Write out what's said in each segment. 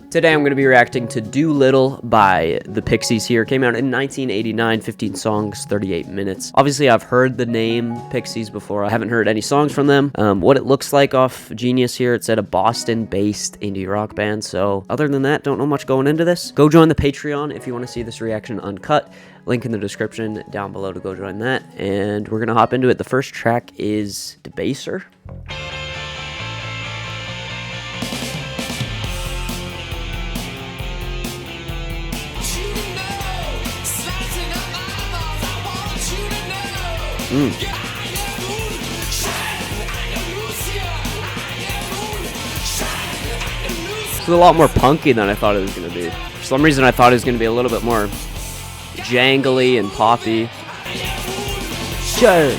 Today I'm going to be reacting to Doolittle by the Pixies here. Came out in 1989, 15 songs, 38 minutes. Obviously, I've heard the name Pixies before. I haven't heard any songs from them. What it looks like off Genius here, it said a Boston-based indie rock band. So other than that, don't know much going into this. Go join the Patreon if you want to see this reaction uncut. Link in the description down below to go join that. And we're going to hop into it. The first track is Debaser. It's a lot more punky than I thought it was going to be. For some reason, I thought it was going to be a little bit more jangly and poppy. Shine.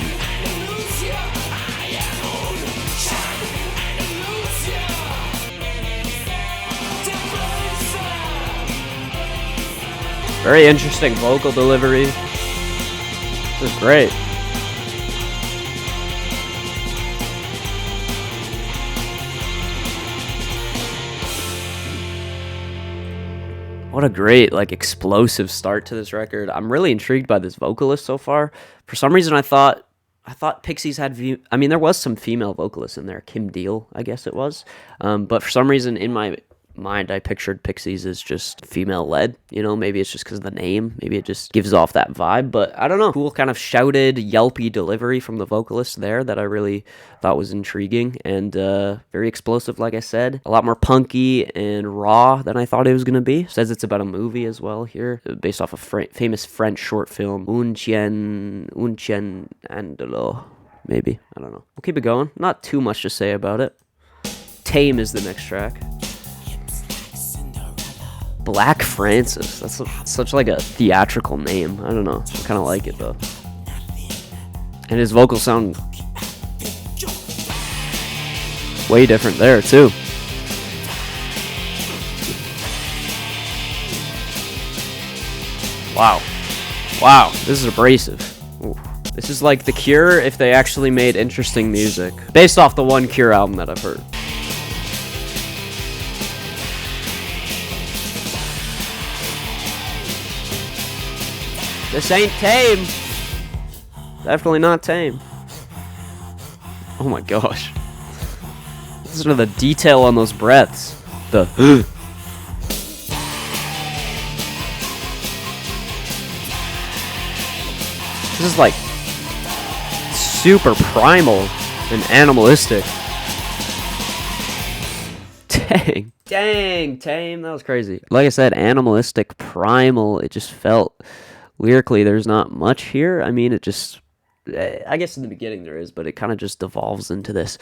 Very interesting vocal delivery. This is great. What a great, like, explosive start to this record. I'm really intrigued by this vocalist so far. For some reason, I thought Pixies had, I mean, there was some female vocalists in there. Kim Deal, I guess it was. But for some reason, in my mind, I pictured Pixies as just female-led. You know, maybe it's just because of the name. Maybe it just gives off that vibe. But I don't know. Cool kind of shouted, yelpy delivery from the vocalist there that I really thought was intriguing. And very explosive, like I said. A lot more punky and raw than I thought it was going to be. Says it's about a movie as well here, based off a famous French short film, Un Chien Andalo. Maybe. I don't know. We'll keep it going. Not too much to say about it. Tame is the next track. Black Francis. That's such like a theatrical name. I don't know. I kind of like it though. And his vocals sound way different there too. Wow. Wow. This is abrasive. Ooh. This is like The Cure if they actually made interesting music. Based off the one Cure album that I've heard. This ain't Tame. Definitely not Tame. Oh my gosh. Listen to the detail on those breaths. The This is like super primal and animalistic. Dang, Tame, that was crazy. Like I said, animalistic, primal. It just felt lyrically, there's not much here. I mean, it just, I guess in the beginning there is, but it kind of just devolves into this,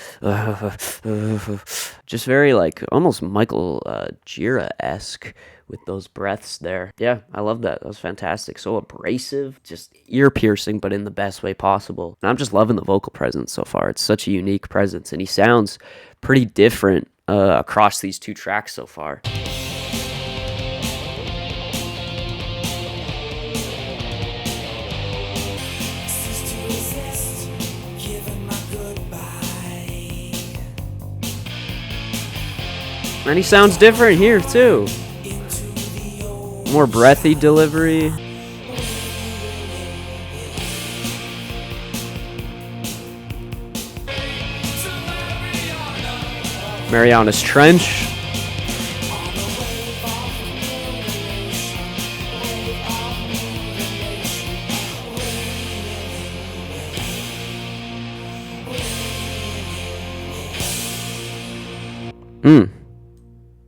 just very like almost Michael Gira-esque with those breaths there. Yeah, I love that. That was fantastic. So abrasive, just ear-piercing, but in the best way possible. And I'm just loving the vocal presence so far. It's such a unique presence, and he sounds pretty different across these two tracks so far. And he sounds different here, too. More breathy delivery. Mariana's Trench.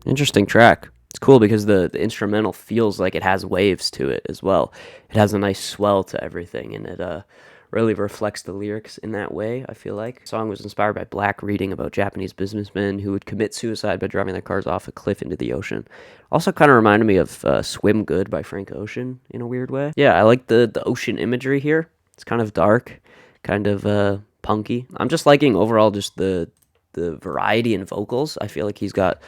Interesting track. It's cool because the instrumental feels like it has waves to it as well. It has a nice swell to everything, and it really reflects the lyrics in that way, I feel like. The song was inspired by Black reading about Japanese businessmen who would commit suicide by driving their cars off a cliff into the ocean. Also kind of reminded me of Swim Good by Frank Ocean in a weird way. Yeah, I like the ocean imagery here. It's kind of dark, kind of punky. I'm just liking overall just the variety in vocals. I feel like he's got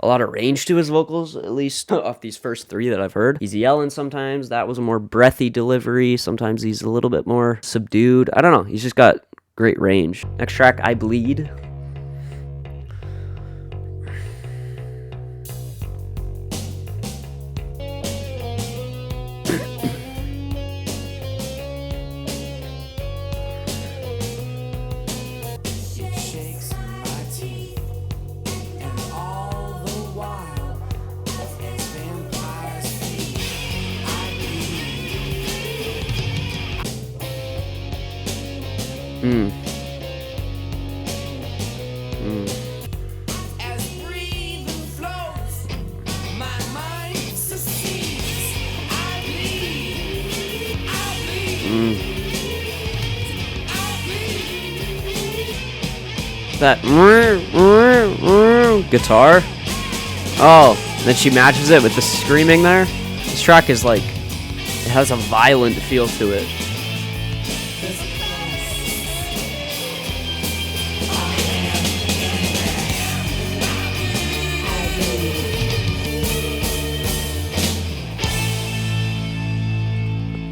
a lot of range to his vocals, at least off these first three that I've heard. He's yelling sometimes. That was a more breathy delivery. Sometimes he's a little bit more subdued. I don't know. He's just got great range. Next track, I Bleed. Mm. Mm. Mm. That guitar. Oh, then she matches it with the screaming there. This track is like, it has a violent feel to it.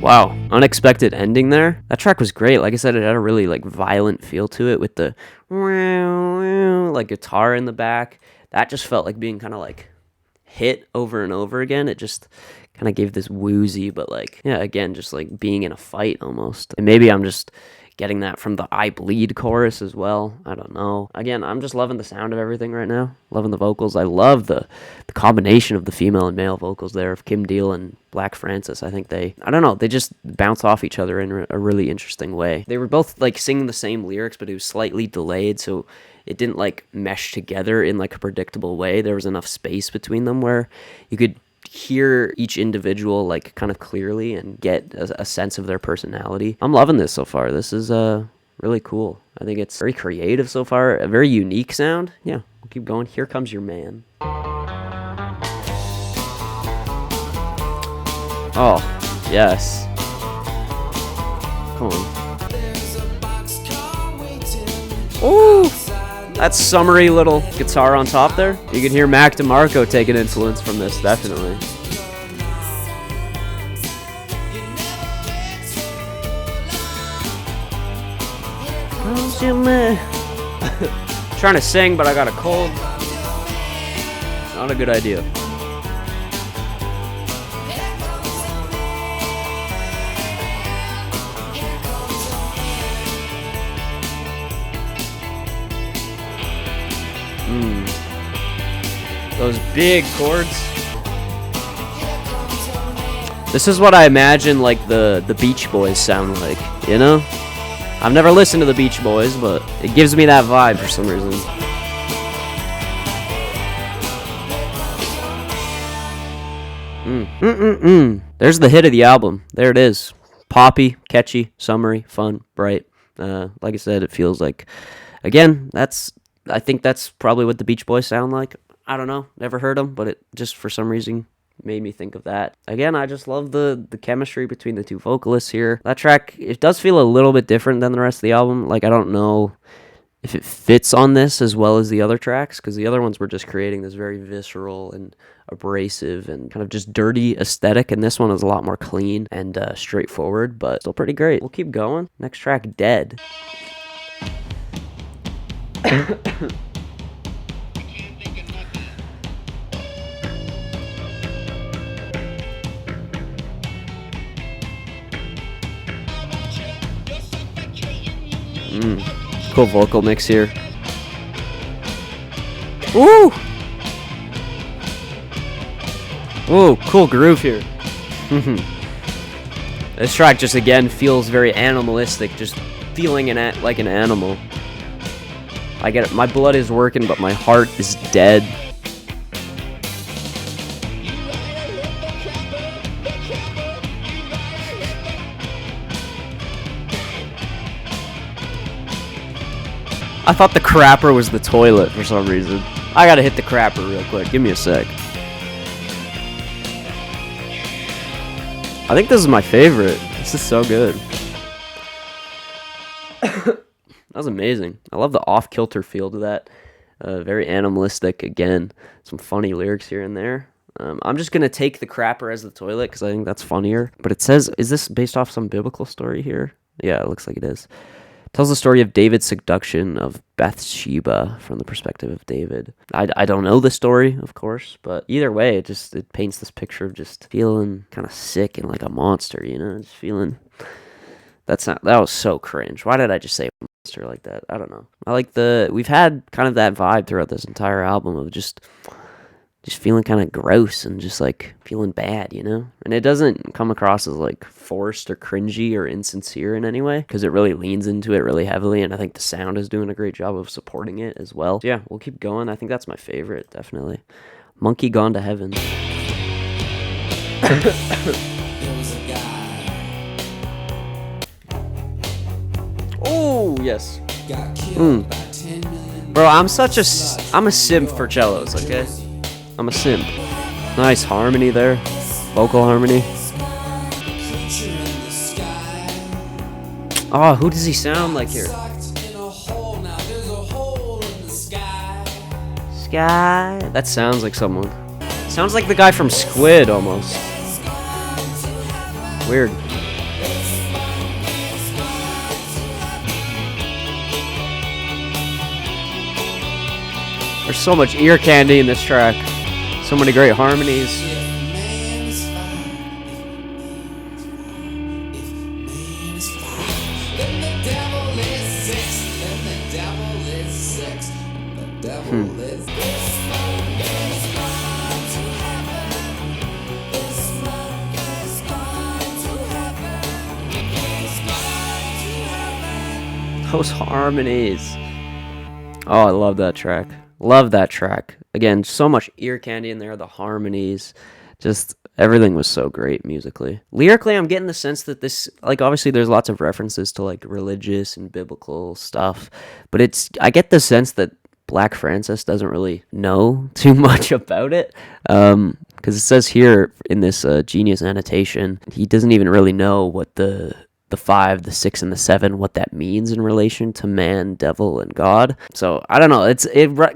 Wow, unexpected ending there. That track was great. Like I said, it had a really like violent feel to it with the like guitar in the back. That just felt like being kind of like hit over and over again. It just kind of gave this woozy, but like, yeah, again, just like being in a fight almost. And maybe I'm just getting that from the I Bleed chorus as well. I don't know. Again, I'm just loving the sound of everything right now. Loving the vocals. I love the combination of the female and male vocals there of Kim Deal and Black Francis. I think I don't know, they just bounce off each other in a really interesting way. They were both like singing the same lyrics, but it was slightly delayed, so it didn't like mesh together in like a predictable way. There was enough space between them where you could hear each individual like kind of clearly and get a sense of their personality. I'm loving this so far. This is really cool. I think it's very creative so far, a very unique sound. Yeah, we'll keep going. Here Comes Your Man. Oh, yes. Come on. Ooh! That summery little guitar on top there. You can hear Mac DeMarco taking influence from this, definitely. Trying to sing, but I got a cold. Not a good idea. Those big chords. This is what I imagine like the Beach Boys sound like, you know? I've never listened to the Beach Boys, but it gives me that vibe for some reason. There's the hit of the album. There it is. Poppy, catchy, summery, fun, bright. Like I said, it feels like, again, I think that's probably what the Beach Boys sound like. I don't know, never heard them, but it just for some reason made me think of that. Again, I just love the chemistry between the two vocalists here. That track, it does feel a little bit different than the rest of the album. Like, I don't know if it fits on this as well as the other tracks, because the other ones were just creating this very visceral and abrasive and kind of just dirty aesthetic, and this one is a lot more clean and straightforward, but still pretty great. We'll keep going. Next track, Dead. Cool vocal mix here. Woo! Ooh, cool groove here. This track just again feels very animalistic, just feeling like an animal. I get it. My blood is working, but my heart is dead. I thought the crapper was the toilet for some reason. I gotta hit the crapper real quick. Give me a sec. I think this is my favorite. This is so good. That was amazing. I love the off-kilter feel to that. Very animalistic. Again, some funny lyrics here and there. I'm just gonna take the crapper as the toilet because I think that's funnier. But it says, is this based off some biblical story here? Yeah, it looks like it is. Tells the story of David's seduction of Bathsheba from the perspective of David. I don't know the story, of course, but either way, it paints this picture of just feeling kind of sick and like a monster, you know, just feeling. That was so cringe. Why did I just say monster like that? I don't know. We've had kind of that vibe throughout this entire album of just just feeling kind of gross and just like feeling bad, you know? And it doesn't come across as like forced or cringy or insincere in any way because it really leans into it really heavily. And I think the sound is doing a great job of supporting it as well. So yeah, we'll keep going. I think that's my favorite, definitely. Monkey Gone to Heaven. Oh, yes. Bro, I'm a simp for cellos, okay? I'm a simp. Nice harmony there. Vocal harmony. Oh, who does he sound like here? Sky. That sounds like someone. Sounds like the guy from Squid, almost. Weird. There's so much ear candy in this track. So many great harmonies. Those harmonies. Oh, I love that track. Love that track. Again, so much ear candy in there. The harmonies. Just everything was so great musically. Lyrically, I'm getting the sense that this, like, obviously there's lots of references to like religious and biblical stuff, but I get the sense that Black Francis doesn't really know too much about it. Because it says here in this Genius annotation, he doesn't even really know what the 5, the 6, and the 7, what that means in relation to man, devil, and God. So I don't know. It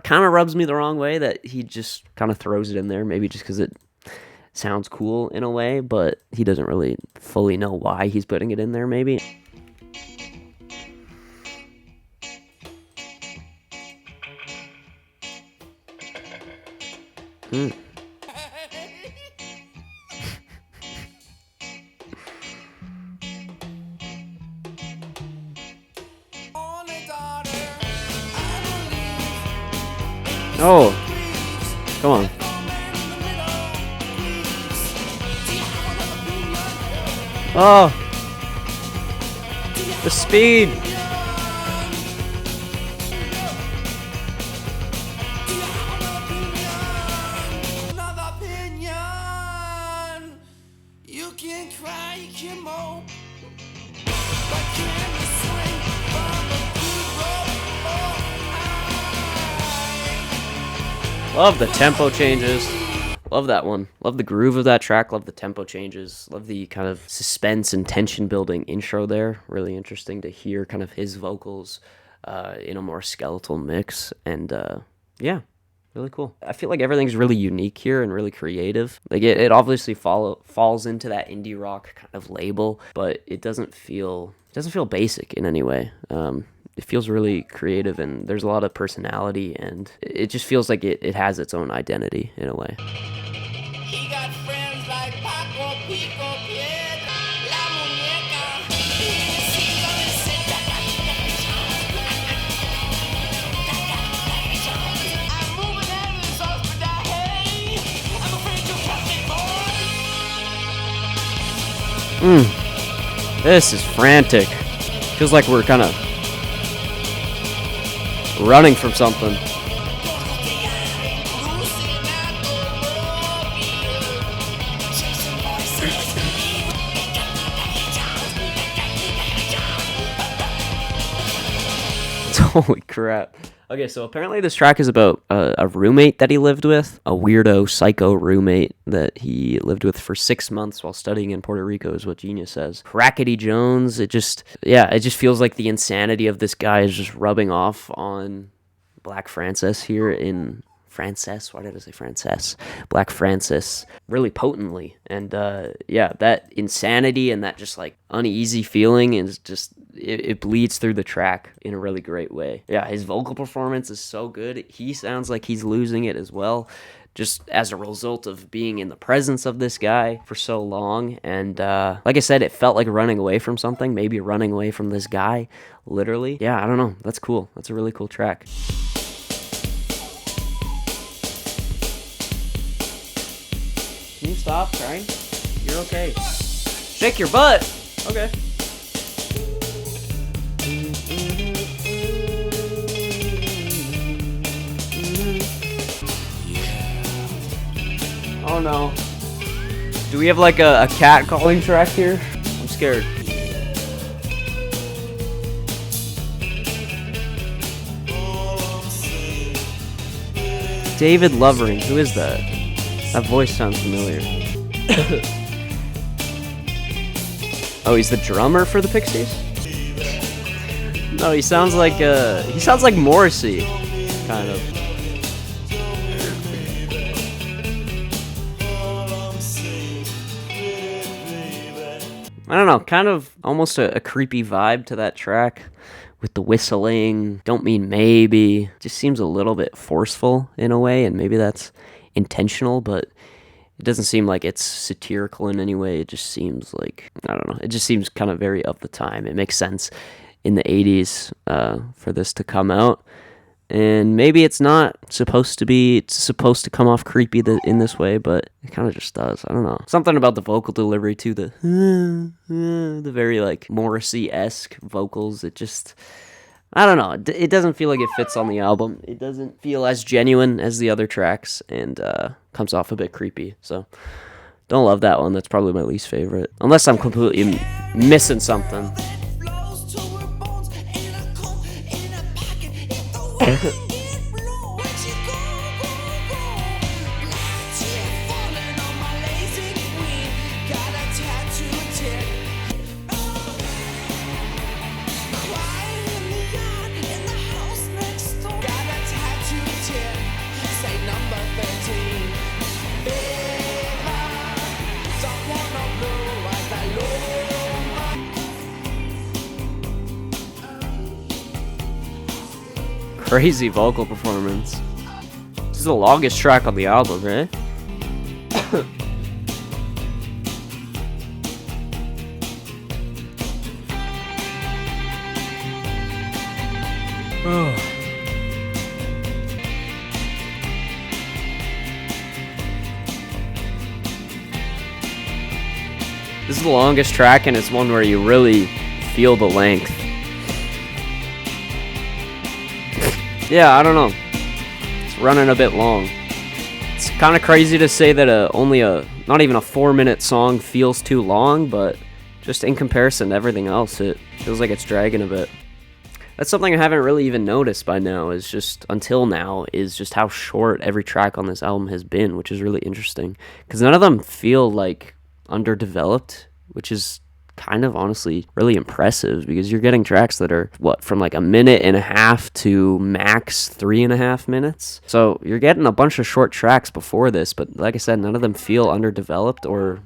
kind of rubs me the wrong way that he just kind of throws it in there, maybe just because it sounds cool in a way, but he doesn't really fully know why he's putting it in there, maybe. Oh, come on. Oh, the speed. Love the tempo changes. Love that one. Love the groove of that track. Love the tempo changes. Love the kind of suspense and tension building intro there. Really interesting to hear kind of his vocals in a more skeletal mix. And yeah, really cool. I feel like everything's really unique here and really creative. Like it obviously falls into that indie rock kind of label, but it doesn't feel basic in any way. It feels really creative, and there's a lot of personality, and it just feels like it has its own identity in a way. He got friends like Paco, Pico, Piedra, La Muñeca. I'm moving out of this hospital, hey. I'm afraid to cut me, boy. This is frantic. Feels like we're kind of running from something. Holy crap. Okay, so apparently this track is about a roommate that he lived with, a weirdo, psycho roommate that he lived with for 6 months while studying in Puerto Rico, is what Genius says. Crackity Jones, it just feels like the insanity of this guy is just rubbing off on Black Francis here in... Why did I say Frances? Black Francis, really potently. And that insanity and that just like uneasy feeling is just, it bleeds through the track in a really great way. Yeah, his vocal performance is so good. He sounds like he's losing it as well, just as a result of being in the presence of this guy for so long. And like I said, it felt like running away from something, maybe running away from this guy, literally. Yeah, I don't know. That's cool. That's a really cool track. stop crying. You're okay. Shake your butt. Okay. Oh no. Do we have like a cat calling track here? I'm scared. David Lovering, who is that? That voice sounds familiar. Oh, he's the drummer for the Pixies? No, he sounds like Morrissey, kind of. I don't know, kind of almost a creepy vibe to that track. With the whistling, don't mean maybe, just seems a little bit forceful in a way, and maybe that's intentional, but it doesn't seem like it's satirical in any way. It just seems like, I don't know, it just seems kind of very of the time. It makes sense in the 80s for this to come out, and maybe it's not supposed to be, it's supposed to come off creepy in this way, but it kind of just does. I don't know. Something about the vocal delivery too, the very like Morrissey-esque vocals, it just, I don't know. It doesn't feel like it fits on the album. It doesn't feel as genuine as the other tracks, and comes off a bit creepy. So don't love that one. That's probably my least favorite, unless I'm completely missing something. Crazy vocal performance. This is the longest track on the album, right? This is the longest track, and it's one where you really feel the length. Yeah, I don't know. It's running a bit long. It's kind of crazy to say that not even a 4-minute song feels too long, but just in comparison to everything else, it feels like it's dragging a bit. That's something I haven't really even noticed by now, until now, is just how short every track on this album has been, which is really interesting. Because none of them feel like underdeveloped, which is kind of honestly really impressive, because you're getting tracks that are from like 1.5 minutes to max 3.5 minutes. So you're getting a bunch of short tracks before this, but like I said, none of them feel underdeveloped or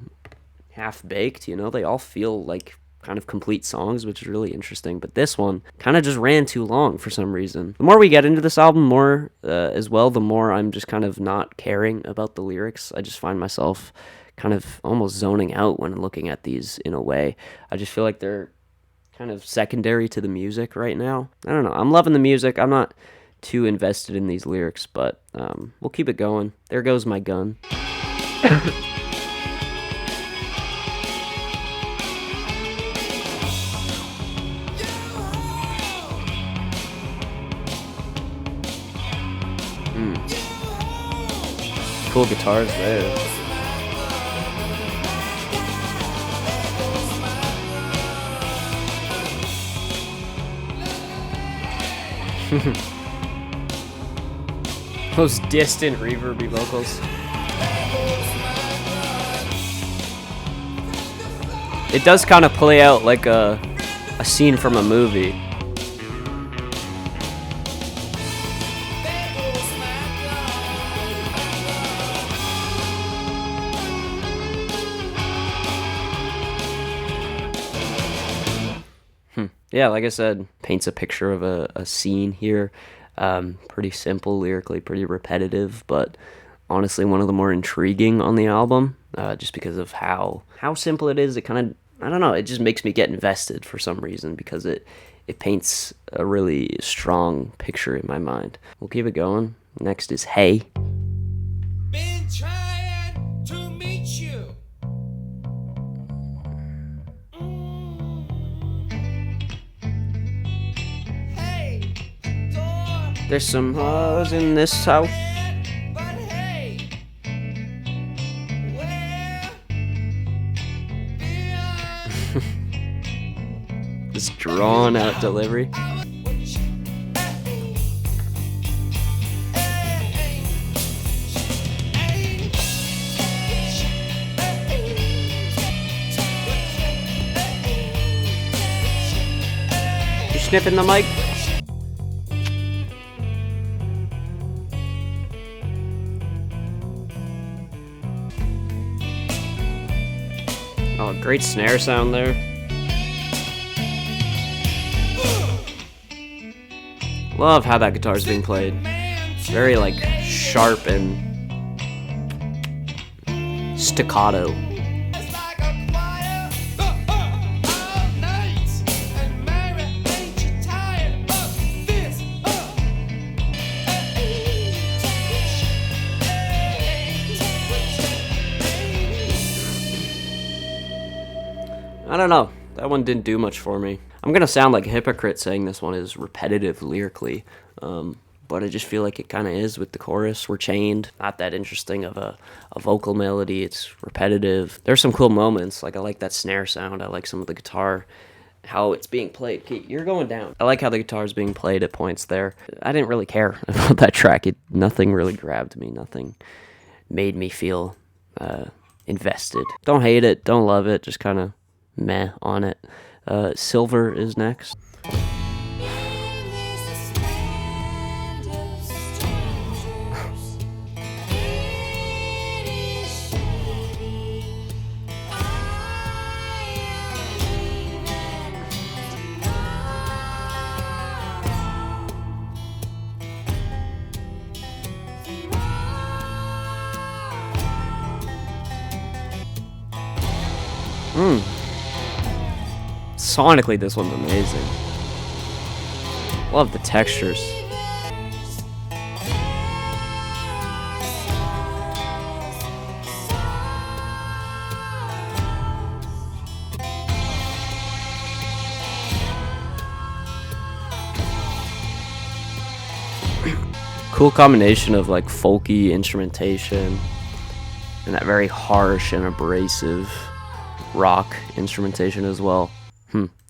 half-baked, they all feel like kind of complete songs, which is really interesting. But this one kind of just ran too long for some reason. The more we get into this album, the more I'm just kind of not caring about the lyrics. I just find myself kind of almost zoning out when looking at these in a way. I just feel like they're kind of secondary to the music right now. I don't know. I'm loving the music. I'm not too invested in these lyrics, but we'll keep it going. There goes my gun. Cool guitars there. Those distant reverby vocals. It does kind of play out like a scene from a movie. Yeah, like I said, paints a picture of a scene here. Pretty simple lyrically, pretty repetitive, but honestly one of the more intriguing on the album, just because of how simple it is. It kind of, I don't know, it just makes me get invested for some reason, because it paints a really strong picture in my mind. We'll keep it going. Next is Hey. Been trying to meet you. There's some hoes in this house. This drawn out delivery. You sniffing the mic? Oh, great snare sound there. Love how that guitar is being played. Very like sharp and staccato. I don't know. That one didn't do much for me. I'm gonna sound like a hypocrite saying this one is repetitive lyrically, but I just feel like it kind of is with the chorus. We're chained. Not that interesting of a vocal melody. It's repetitive. There's some cool moments. Like I like that snare sound. I like some of the guitar, how it's being played. Okay, you're going down. I like how the guitar is being played at points there. I didn't really care about that track. Nothing really grabbed me. Nothing made me feel invested. Don't hate it. Don't love it. Just kind of meh on it. Silver is next. Sonically, this one's amazing. Love the textures. Cool combination of like folky instrumentation and that very harsh and abrasive rock instrumentation as well.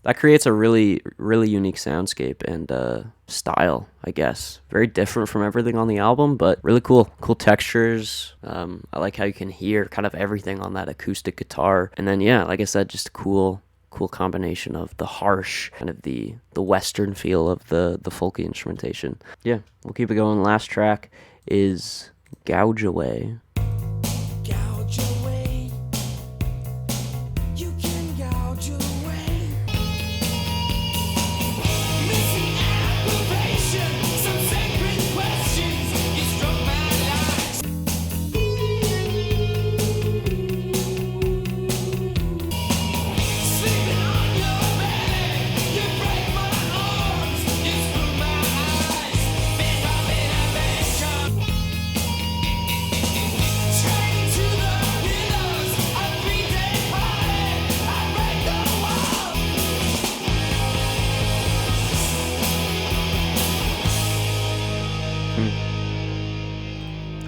That creates a really, really unique soundscape and style, I guess. Very different from everything on the album, but really cool. Cool textures. I like how you can hear kind of everything on that acoustic guitar. And then, yeah, like I said, just a cool combination of the harsh, kind of the Western feel of the folky instrumentation. Yeah, we'll keep it going. Last track is Gouge Away. Gouge away. You can gouge away. Missing aggravation, some sacred questions. You struck my life. Sleeping on your bed, you break my arms. You screw my eyes. Been robbing a bank. Straight to the pillars, a 3-day party. I break the wall.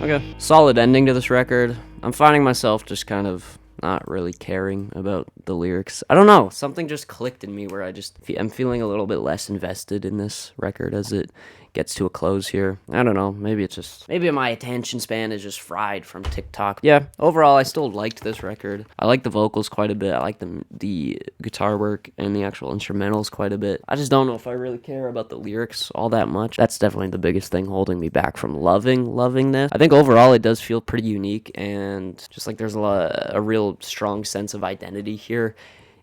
Okay. Solid ending to this record. I'm finding myself just kind of not really caring about the lyrics. I don't know. Something just clicked in me where I'm feeling a little bit less invested in this record as it gets to a close here. I don't know. Maybe my attention span is just fried from TikTok. Yeah, overall, I still liked this record. I like the vocals quite a bit. I like the guitar work and the actual instrumentals quite a bit. I just don't know if I really care about the lyrics all that much. That's definitely the biggest thing holding me back from loving this. I think overall it does feel pretty unique and just like there's a real strong sense of identity here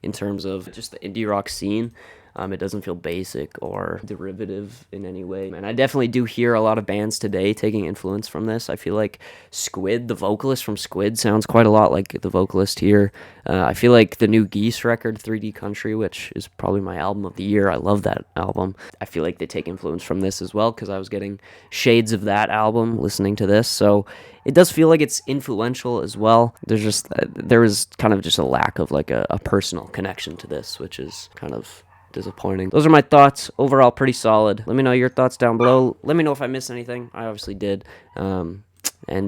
in terms of just the indie rock scene. It doesn't feel basic or derivative in any way. And I definitely do hear a lot of bands today taking influence from this. I feel like Squid, the vocalist from Squid, sounds quite a lot like the vocalist here. I feel like the new Geese record, 3D Country, which is probably my album of the year. I love that album. I feel like they take influence from this as well because I was getting shades of that album listening to this. So it does feel like it's influential as well. There is kind of just a lack of like a personal connection to this, which is kind of disappointing. Those are my thoughts. Overall, pretty solid. Let me know your thoughts down below. Let me know if I missed anything. I obviously did. And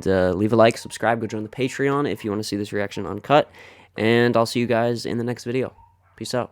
leave a like, subscribe, go join the Patreon if you want to see this reaction uncut. And I'll see you guys in the next video. Peace out.